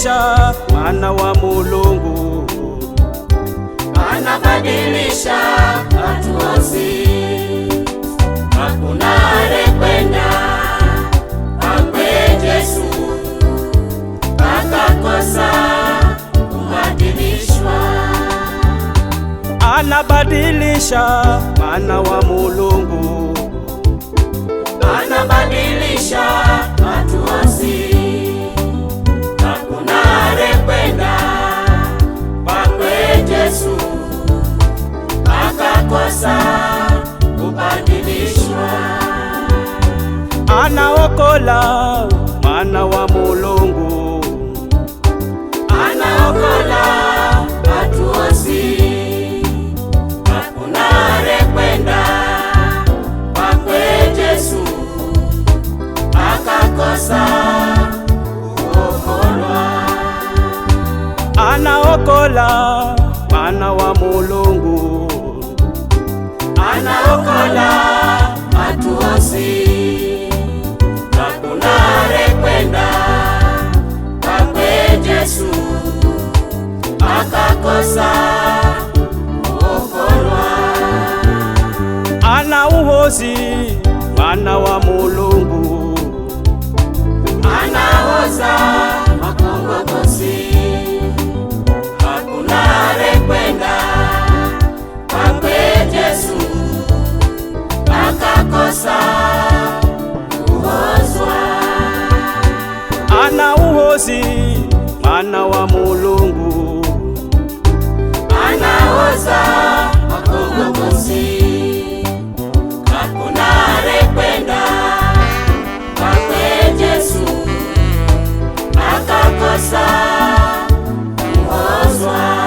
anabadilisha mwana wa Mulungu, anabadilisha hatuozi. Hakuna alikwenda kwake Yesu akakosa kubadilishwa. anabadilisha mwana wa Mulungu, anabadilisha hatuozi. Hakuna alikwenda kwake Yesu akakosa kubadilishwa. anaokola mwana wa Mulungu, anaokola hatuozi. Hakuna alikwenda kwake Yesu akakosa kuokolwa. anaokola mwana wa Mulungu, anaokola hatuozi. Hakuna alikwenda kwake Yesu akakosa kuokolwa. anauhozi mwana wa Mulungu, anaoza makongokozi. Hakuna alikwenda kwake Yesu akakosa kuozwa. anauhozi mwana wa Mulungu, anaoza makongokozi. Hakuna alikwenda kwake Yesu akakosa kuozwa.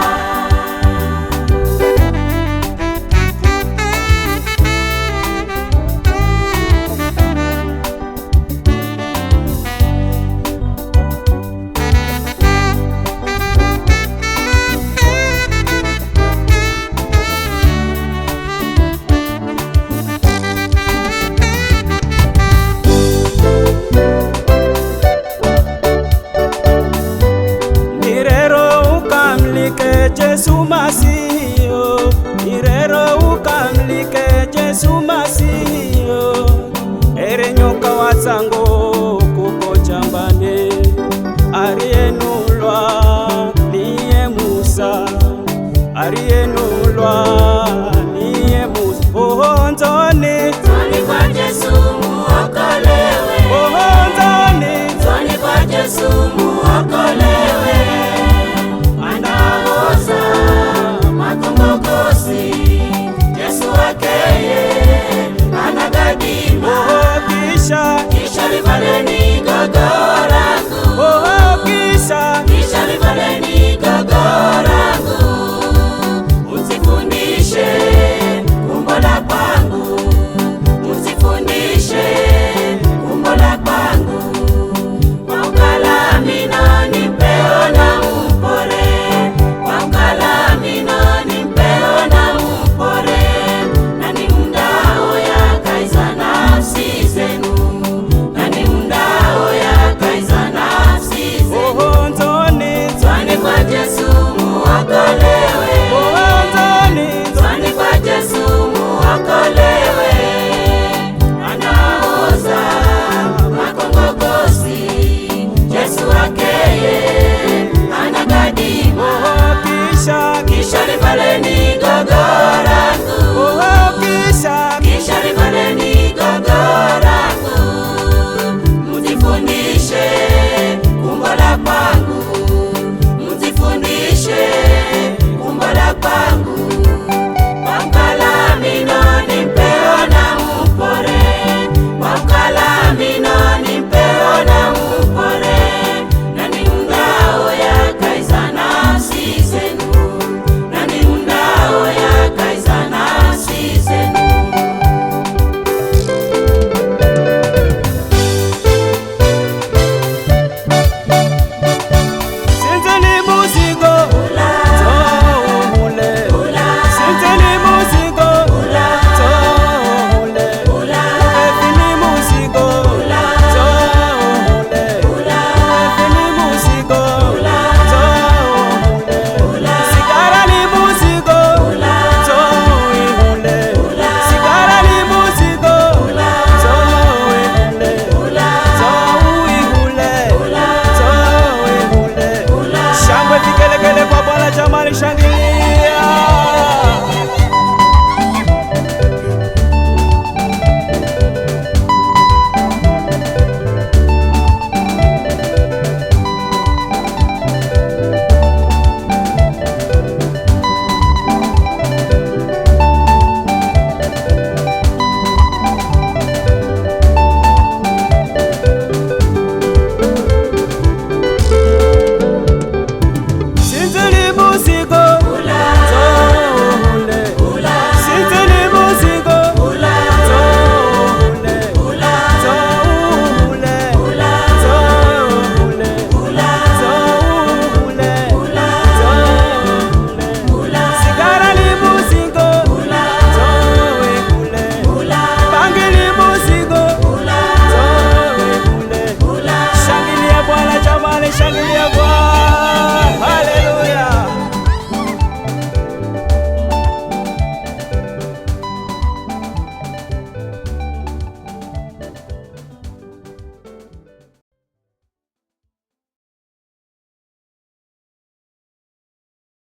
Yesu Masiyo, irero ukamlike Yesu Masiyo, ere nyoka watsango kuko chambane, ariyenulwa niye Musa, ariyenulwa niye Musa. Oh nzoni, nzoni kwa Yesu muokolewe. Oh nzoni, nzoni kwa Yesu muokolewe. Yesu akeye anagadima. Oh kisha livaleni gogo langu. Oh kisha livaleni gogo langu. Msifundishe umbo la pangu, msifundishe umbo la pangu. Wakala mino nimpeo na mpore, wakala mino nimpeo na mpore. Nani mundao ya kaiza nafsi zenu, nani mundao ya kaiza nafsi zenu. Oh nzoni, nzoni kwa Yesu muokolewe. Oh nzoni, nzoni kwa Yesu muokolewe. Anaoza makongokosi, Yesu akeye anagadima. Kisha livaleni gogo langu. Oh Kisha livaleni gogo langu. Mzifundishe umbo la pangu, mzifundishe jamani, shangilia.